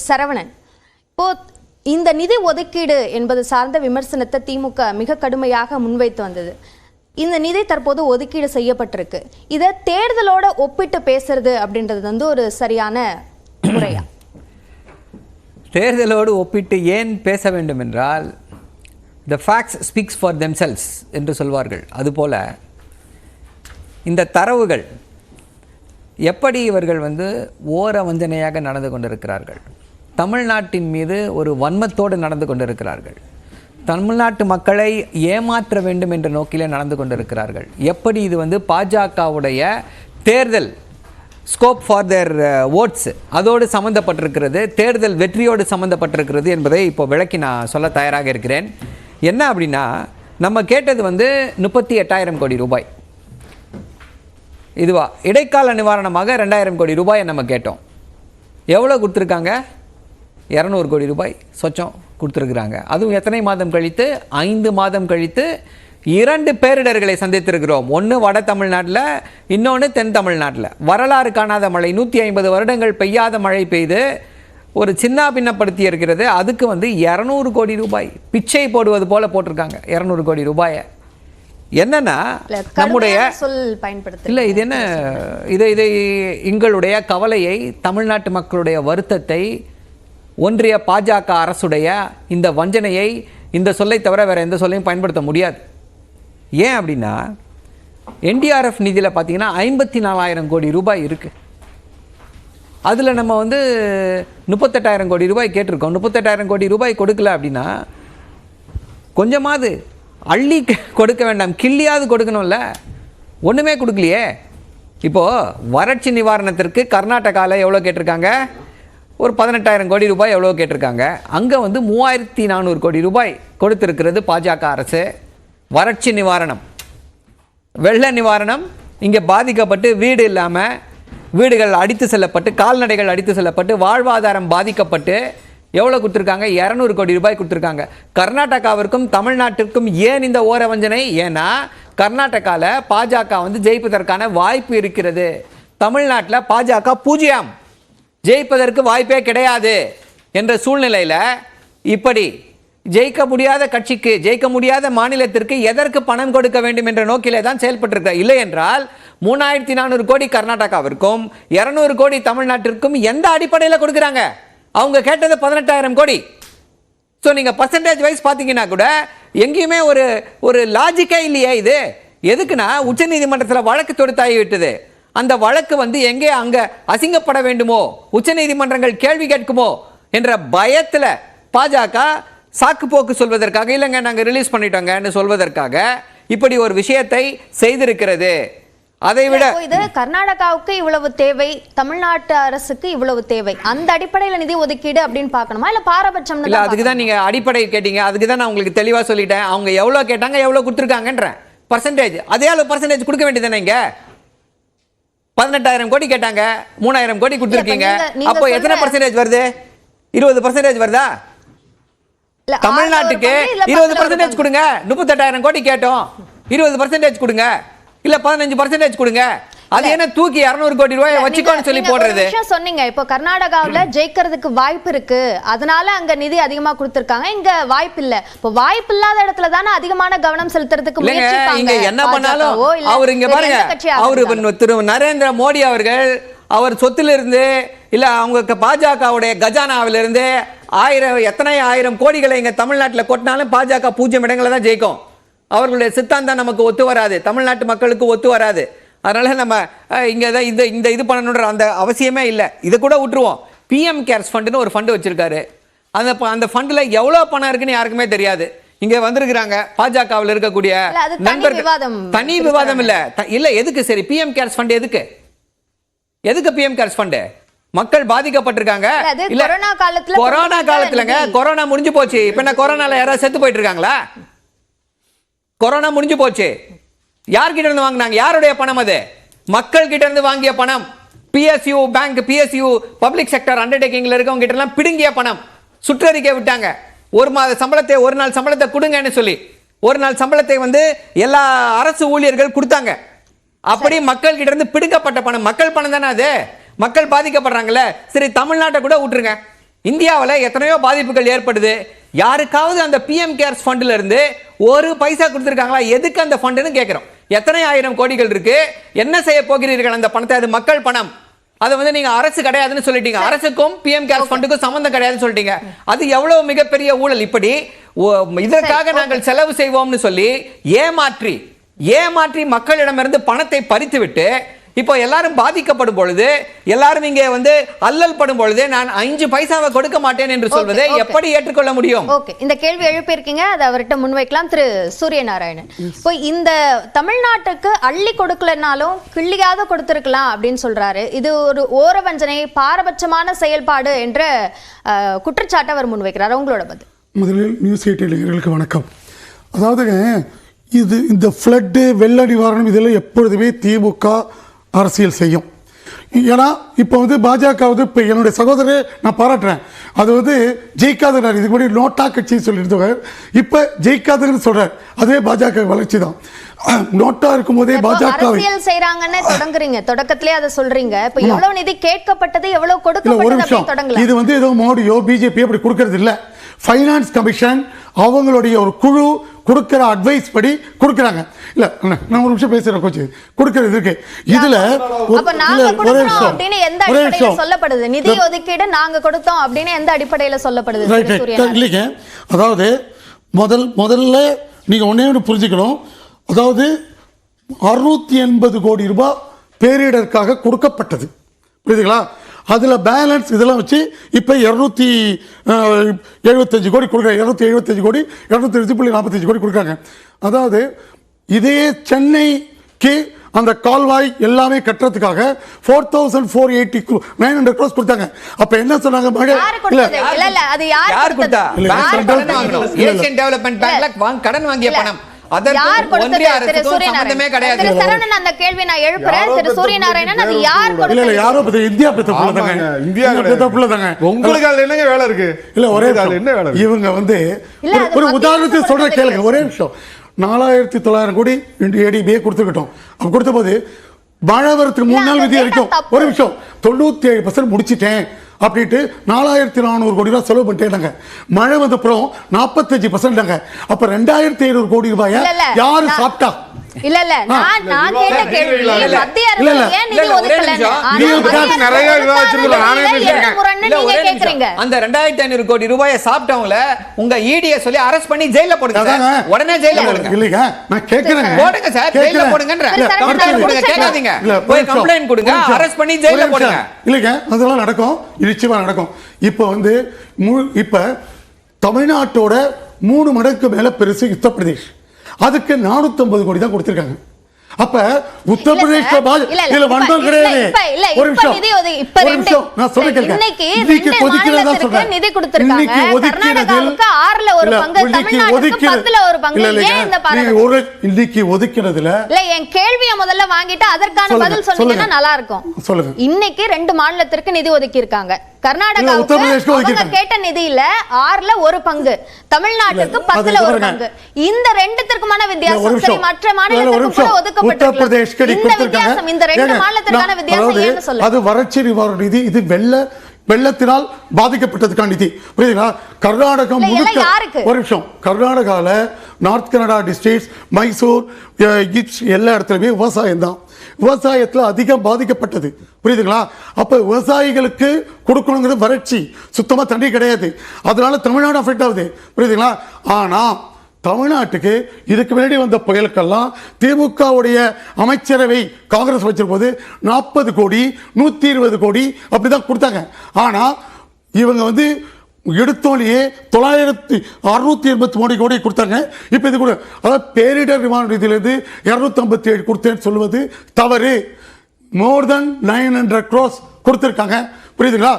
சரவணன், இப்போ இந்த நிதி ஒதுக்கீடு என்பது சார்ந்த விமர்சனத்தை திமுக மிக கடுமையாக முன்வைத்து வந்தது. இந்த நிதி தற்போது ஒதுக்கீடு செய்யப்பட்டிருக்கு. இதை தேர்தலோட ஒப்பிட்டு பேசுறது அப்படின்றது வந்து ஒரு சரியான முறையா? தேர்தலோடு ஒப்பிட்டு ஏன் பேச வேண்டும் என்றால், the facts speaks for themselves என்று சொல்வார்கள். அதுபோல இந்த தரவுகள் எப்படி இவர்கள் ஓர வஞ்சனையாக நடந்து கொண்டிருக்கிறார்கள், தமிழ்நாட்டின் மீது ஒரு வன்மத்தோடு நடந்து கொண்டிருக்கிறார்கள், தமிழ்நாட்டு மக்களை ஏமாற்ற வேண்டும் என்ற நோக்கிலே நடந்து கொண்டிருக்கிறார்கள். எப்படி இது பாஜகவுடைய தேர்தல் ஸ்கோப் ஃபார் தேர் ஓட்ஸ் அதோடு சம்மந்தப்பட்டிருக்கிறது, தேர்தல் வெற்றியோடு சம்மந்தப்பட்டிருக்கிறது என்பதை இப்போ விளக்கி நான் சொல்ல தயாராக இருக்கிறேன். என்ன அப்படின்னா, நம்ம கேட்டது 38,000 கோடி ரூபாய். இதுவா இடைக்கால நிவாரணமாக 2,000 கோடி ரூபாயை நம்ம கேட்டோம். எவ்வளோ கொடுத்துருக்காங்க? 200 கோடி ரூபாய் சொச்சம் கொடுத்துருக்குறாங்க. அதுவும் எத்தனை மாதம் கழித்து? 5 மாதம் கழித்து 2 பேரிடர்களை சந்தித்திருக்கிறோம். ஒன்று வட தமிழ்நாட்டில், இன்னொன்று தென் தமிழ்நாட்டில். வரலாறு காணாத மழை, 150 வருடங்கள் பெய்யாத மழை பெய்து ஒரு சின்ன பின்னப்படுத்தி இருக்கிறது. அதுக்கு 200 கோடி ரூபாய் பிச்சை போடுவது போல போட்டிருக்காங்க. 200 கோடி ரூபாயை என்னன்னா நம்முடைய இல்லை, இது என்ன, இதை எங்களுடைய கவலையை, தமிழ்நாட்டு மக்களுடைய வருத்தத்தை, ஒன்றிய பாஜக அரசுடைய இந்த வஞ்சனையை, இந்த சொல்லை தவிர வேறு எந்த சொல்லையும் பயன்படுத்த முடியாது. ஏன் அப்படின்னா, என்டிஆர்எஃப் நிதியில் பார்த்தீங்கன்னா 54,000 கோடி ரூபாய் இருக்குது. அதில் நம்ம 38,000 கோடி ரூபாய் கேட்டிருக்கோம். 38,000 கோடி ரூபாய் கொடுக்கல அப்படின்னா கொஞ்சமாவது அள்ளி கொடுக்க வேண்டாம், கிள்ளியாவது கொடுக்கணும்ல. ஒன்றுமே கொடுக்கலையே. இப்போது வறட்சி நிவாரணத்திற்கு கர்நாடகாவில் எவ்வளோ கேட்டிருக்காங்க? ஒரு 18,000 கோடி ரூபாய் எவ்வளோ கேட்டிருக்காங்க. அங்கே 3,400 கோடி ரூபாய் கொடுத்துருக்கிறது பாஜக அரசு. வறட்சி நிவாரணம், வெள்ள நிவாரணம். இங்கே பாதிக்கப்பட்டு வீடு இல்லாமல், வீடுகள் அடித்து செல்லப்பட்டு, கால்நடைகள் அடித்து செல்லப்பட்டு, வாழ்வாதாரம் பாதிக்கப்பட்டு எவ்வளோ கொடுத்துருக்காங்க? 200 கோடி ரூபாய் கொடுத்துருக்காங்க. கர்நாடகாவிற்கும் தமிழ்நாட்டிற்கும் ஏன் இந்த ஓர வஞ்சனை? ஏன்னா கர்நாடகாவில் பாஜக ஜெயிப்பதற்கான வாய்ப்பு இருக்கிறது. தமிழ்நாட்டில் பாஜக 0, ஜெயிப்பதற்கு வாய்ப்பே கிடையாது என்ற சூழ்நிலையில் இப்படி ஜெயிக்க முடியாத கட்சிக்கு, ஜெயிக்க முடியாத மாநிலத்திற்கு எதற்கு பணம் கொடுக்க வேண்டும் என்ற நோக்கிலே தான் செயல்பட்டிருக்கிறார். இல்லை என்றால் 3,400 கோடி கர்நாடகாவிற்கும் 200 கோடி தமிழ்நாட்டிற்கும் எந்த அடிப்படையில் கொடுக்குறாங்க? அவங்க கேட்டது 18,000 கோடி. ஸோ நீங்கள் பர்சன்டேஜ் வைஸ் பார்த்தீங்கன்னா கூட எங்கேயுமே ஒரு லாஜிக்கே இல்லையே. இது எதுக்குன்னா, உச்சநீதிமன்றத்தில் வழக்கு தொடுத்தாகி விட்டது. அந்த வழக்கு எங்கே அங்கே அசிங்கப்பட வேண்டுமோ, உச்சநீதிமன்றங்கள் கேள்வி கேட்குமோ என்ற பயத்தில் பாஜக சாக்கு போக்கு சொல்வதற்காக, இல்லைங்க நாங்கள் ரிலீஸ் பண்ணிட்டோங்கன்னு சொல்வதற்காக இப்படி ஒரு விஷயத்தை செய்திருக்கிறது. அதை விட இது கர்நாடகாவுக்கு இவ்வளவு தேவை, தமிழ்நாட்டு அரசுக்கு இவ்வளவு தேவை, அந்த அடிப்படையில் நிதி ஒதுக்கீடு அப்படின்னு பார்க்கணுமா, இல்ல பாரபட்சம்? இல்ல, அதுக்கு தான் நீங்க அடிப்படை கேட்டீங்க. அதுக்கு தான் நான் உங்களுக்கு தெளிவா சொல்லிட்டேன். அவங்க எவ்வளவு கேட்டாங்க, எவ்வளவு கொடுத்துருக்காங்கன்ற பர்சன்டேஜ், அதே அளவு பர்சன்டேஜ் கொடுக்க வேண்டியதானே. இங்க 18,000 கோடி கேட்டாங்க, 3,000 கோடி கொடுத்துருக்கீங்க. அப்போ எத்தனை பர்சன்டேஜ் வருது? 20% வருதா? தமிழ்நாட்டுக்கு 20% கொடுங்க. 38,000 கோடி கேட்டோம், 20% கொடுங்க, இல்ல 15% கொடுங்க. அது என்ன தூக்கி 200 கோடி ரூபாய் வச்சுக்கோன்னு சொல்லி போடுறது? சொன்னீங்க இப்போ கர்நாடகாவில் ஜெயிக்கிறதுக்கு வாய்ப்பு இருக்கு, அதனால அங்க நிதி அதிகமா கொடுத்திருக்காங்க, இங்க வாய்ப்பு இல்ல. இப்போ வாய்ப்பு இல்லாத இடத்துல தானே அதிகமான கவனம் செலுத்துறதுக்கு முயற்சிப்பாங்க. இங்க என்ன பண்ணாலும் அவர் இங்க பாருங்க, அவரு திரு நரேந்திர மோடி அவர்கள் அவர் சொத்திலிருந்து, இல்ல அவங்க பாஜகவுடைய கஜானாவிலிருந்து எத்தனை ஆயிரம் கோடிகளை இங்க தமிழ்நாட்டில் கொட்டினாலும் பாஜக 0 இடங்களை தான் ஜெயிக்கும். அவர்களுடைய சித்தாந்தம் நமக்கு ஒத்து வராது, தமிழ்நாட்டு மக்களுக்கு ஒத்து வராது. அதனால நம்ம இங்கே தான் இந்த இது பண்ணணுன்ற அந்த அவசியமே இல்லை. இதை கூட விட்டுருவோம். பிஎம் கேர்ஸ் ஃபண்டுன்னு ஒரு ஃபண்டு வச்சிருக்காரு. அந்த ஃபண்டில் எவ்வளோ பணம் இருக்குன்னு யாருக்குமே தெரியாது. இங்கே வந்திருக்கிறாங்க பாஜகவில் இருக்கக்கூடிய நண்பர்கள். தனி விவாதம் இல்லை. எதுக்கு சரி பிஎம் கேர்ஸ் ஃபண்டு எதுக்கு பிஎம் கேர்ஸ் ஃபண்டு? மக்கள் பாதிக்கப்பட்டிருக்காங்க. இல்ல கொரோனா காலத்துலங்க, கொரோனா முடிஞ்சு போச்சு. இப்ப என்ன கொரோனால யாராவது செத்து போயிட்டு இருக்காங்களா? கொரோனா முடிஞ்சு போச்சு. யார்கிட்ட இருந்து வாங்கினாங்க? யாருடைய பணம் அது? மக்கள் கிட்ட இருந்து வாங்கிய பணம். PSU bank, PSU public sector அண்டர்டேக்கிங்ல இருக்கவங்க கிட்ட எல்லாம் பிடுங்கிய பணம். சுற்றறிக்கை விட்டாங்க, ஒரு மாத சம்பளத்தை, ஒரு நாள் சம்பளத்தை கொடுங்கன்னு சொல்லி. ஒரு நாள் சம்பளத்தை எல்லா அரசு ஊழியர்கள் கொடுத்தாங்க. அப்படி மக்கள் கிட்ட இருந்து பிடுங்கப்பட்ட பணம். மக்கள் பணம் தானே அது. மக்கள் பாதிக்கப்படுறாங்கல்ல. சரி, தமிழ்நாட்டை கூட விட்டுருங்க. இந்தியாவில் எத்தனையோ பாதிப்புகள் ஏற்படுது. யாருக்காவது அந்த பிஎம் கேர்ஸ் ஃபண்டில் இருந்து ஒரு பைசா கொடுத்துருக்காங்களா? எதுக்கு அந்த ஃபண்டுன்னு கேட்குறோம். எத்தனை ஆயிரம் கோடிகள் இருக்கு, என்ன செய்ய போகிறீர்கள் அந்த பணத்தை? அது மக்கள் பணம். அதை வந்து நீங்க அரசு கிடையாதுன்னு சொல்லிட்டீங்க. அரசுக்கும் பிஎம் கேர்ஸ் ஃபண்டுக்கும் சம்பந்தம் கிடையாதுன்னு சொல்லிட்டீங்க. அது எவ்வளவு மிகப்பெரிய ஊழல். இப்படி இதற்காக நாங்கள் செலவு செய்வோம்னு சொல்லி ஏமாற்றி மக்களிடமிருந்து பணத்தை பறித்துவிட்டு இப்போ எல்லாரும் பாதிக்கப்படும் பொழுது, எல்லாரும் இங்கே வந்து அல்லல் படும் பொழுது நான் 5 பைசாவை கொடுக்க மாட்டேன் என்று சொல்வதை எப்படி ஏற்றுக்கொள்ள முடியும்? ஓகே, இந்த கேள்வி எழுப்பியிருக்கீங்க, அதை அவர்கிட்ட முன்வைக்கலாம். திரு சூரியநாராயணன், இப்போ இந்த தமிழ்நாட்டுக்கு அள்ளி கொடுக்கலனாலும் கிள்ளியாவது கொடுத்திருக்கலாம் அப்படின்னு சொல்றாரு. இது ஒரு ஓரவஞ்சனை, பாரபட்சமான செயல்பாடு என்ற குற்றச்சாட்டை அவர் முன்வைக்கிறார். உங்களோட பதில்? முதலில் நியூஸ் 8 இளைஞர்களுக்கு வணக்கம். அதாவது இந்த ஃப்ளட்டு, வெள்ள நிவாரணம் இதெல்லாம் எப்பொழுதுமே திமுக அரசியல் செய்யும். ஏன்னா இப்போ வந்து பாஜக வந்து இப்போ என்னுடைய சகோதரரை நான் பாராட்டுறேன். அது வந்து ஜெயிக்காதனார், இதுக்கு முன்னாடி நோட்டா கட்சின்னு சொல்லியிருந்தவர் இப்போ ஜெயிக்காதுன்னு சொல்றார். அதுவே பாஜக வளர்ச்சி தான். நோட்டா இருக்கும் போதே பாஜக அரசியல் செய்றாங்கன்னு தொடங்குறீங்க, தொடக்கத்திலே அதை சொல்றீங்க. இப்போ எவ்வளவு நிதி கேட்கப்பட்டது, எவ்வளவு கொடுக்கப்பட்டது தொடங்கல. இது வந்து ஏதோ மோடியோ பிஜேபியோ அப்படி கொடுக்கறது இல்லை. ஃபைனான்ஸ் கமிஷன் அவங்களுடைய ஒரு குழு கொடுக்கிற அட்வைஸ் படி கொடுக்கறாங்க. இல்ல நான் ஒரு நிமிஷம் பேசுறேன் கோச்சு. கொடுக்கிறது இருக்கு. இதுல அப்ப நாங்க கொடுக்கிறோம் அப்படினு எந்த அடிப்படையில சொல்லப்படுது? நிதி ஒதுக்கீடு நாங்க கொடுத்தோம் அப்படினு எந்த அடிப்படையில சொல்லப்படுது? இல்லைங்க, அதாவது முதல்ல நீங்க ஒண்ணே புரிஞ்சுக்கணும். அதாவது 680 கோடி ரூபாய் பேரிடருக்காக கொடுக்கப்பட்டது, புரியுதுங்களா? அதில் பேலன்ஸ் இதெல்லாம் வச்சு இப்போ 275 கோடி கொடுக்குறாங்க. 275 கோடி 250.45 கோடி கொடுக்குறாங்க. அதாவது இதே சென்னைக்கு அந்த கால்வாய் எல்லாமே கட்டுறதுக்காக 4,480 crores கொடுத்தாங்க. அப்ப என்ன சொன்னாங்க? கடன் வாங்கிய பணம். இவங்க வந்து ஒரு உதாரணத்தை சொல்ற கேளுங்க, ஒரே நிமிஷம். 4,900 கோடி ஏடிபிஏ கொடுத்துக்கிட்டோம். அப்ப கொடுத்த போது மழை வரத்துக்கு 3 நாள் விதி வரைக்கும், ஒரு நிமிஷம், 97% முடிச்சிட்டேன் அப்படின்ட்டு 4,400 கோடி ரூபாய் செலவு பண்ணிட்டேனாங்க. மழை வந்த அப்புறம் 45%. அப்ப 2,500 கோடி ரூபாய் யாரு சாப்பிட்டா? இல்ல நான் கேட்ட கேள்வி மத்திய அரசு ஏன் நிதி ஒதுக்கலன்னு. நிறைய விவாதிச்சிருக்கோம். நானே பேசுறேன். அந்த 2,500 கோடி ரூபாயை சாப்பிட்டவங்கள உங்க ஈடியை சொல்லி அரெஸ்ட் பண்ணி ஜெயில போடுங்க. உடனே ஜெயில போடுங்க. இல்லங்க, நான் கேக்குறேன். போடுங்க சார், ஜெயில போடுங்கன்ற. கம்ப்ளைன்ட் கொடுங்க, கேட்காதீங்க. போய் கம்ப்ளைன்ட் கொடுங்க, அரெஸ்ட் பண்ணி ஜெயில போடுங்க. இல்லங்க, அதெல்லாம் நடக்கும், நிச்சயமா நடக்கும். இப்போ வந்து இப்ப தமிழ்நாட்டோட 3 மடங்கு மேல பெருசு உத்தரப்பிரதேஷ். அதுக்கு 450 கோடி தான் கொடுத்திருக்காங்க. அப்ப உத்தரப்பிரதேஷ்ல இல்ல வண்டோம் கிடையாது. ஒரு நிமிஷம் நான் சொல்றேன். இன்னைக்கு ஒதுக்கிறதா சொல்றேன். நிதி கொடுத்திருக்காங்க. கர்நாடகாவுக்கு 6ல ஒரு பங்கு, தமிழ்நாட்டுக்கு 10ல ஒரு பங்கு. ஏன் இந்த ஒரு இன்னைக்கு ஒதுக்கிறதுல இல்ல, என் கேள்வியை முதல்ல வாங்கிட்டு அதற்கான பதில் சொன்னீங்கன்னா நல்லா இருக்கும். சொல்லுங்க. இன்னைக்கு 2 மாநிலத்திற்கு நிதி ஒதுக்கி இருக்காங்க. கர்நாடகாவுக்கு கேட்ட நிதியில 6ல ஒரு பங்கு, தமிழ்நாட்டுக்கு 10ல ஒரு பங்கு. இந்த ரெண்டுத்திற்குமான வித்தியாசம் சரி, மற்ற மாநிலங்களுக்கு கூட ஒதுக்கப்பட்டிருக்கு. இந்த வித்தியாசம், இந்த 2 மாநிலத்திற்கான வித்தியாசம் ஏன்னு சொல்லுங்க. அது வறட்சி நிவாரண நிதி, இது வெள்ளத்தினால் பாதிக்கப்பட்டதுக்கான நிதி, புரியுதுங்களா? கர்நாடகா முழுக்க ஒரு நிமிஷம், கர்நாடகால நார்த் கனடா டிஸ்ட்ரிக்ட், மைசூர், எல்லா இடத்துலயுமே விவசாயம் தான். விவசாயத்தில் அதிகம் பாதிக்கப்பட்டது, புரியுதுங்களா? அப்ப விவசாயிகளுக்கு கொடுக்கணுங்கிறது வறட்சி, சுத்தமா தண்ணி கிடையாது. அதனால தமிழ்நாடு அஃபெக்ட் ஆகுது, புரியுதுங்களா? ஆனா தமிழ்நாட்டுக்கு இதுக்கு முன்னாடி வந்த புயலுக்கெல்லாம் திமுகவுடைய அமைச்சரவை காங்கிரஸ் வச்சிருப்போது 40 கோடி 120 கோடி அப்படிதான் கொடுத்தாங்க. ஆனா இவங்க வந்து எடுத்தோலையே 683 கோடி கொடுத்தாங்க. இப்ப இது கூட, அதாவது பேரிடர் நிவாரண நிதியிலிருந்து 257 கொடுத்தேன்னு சொல்லுவது தவறு. more than 900 crores கொடுத்திருக்காங்க, புரியுதுங்களா?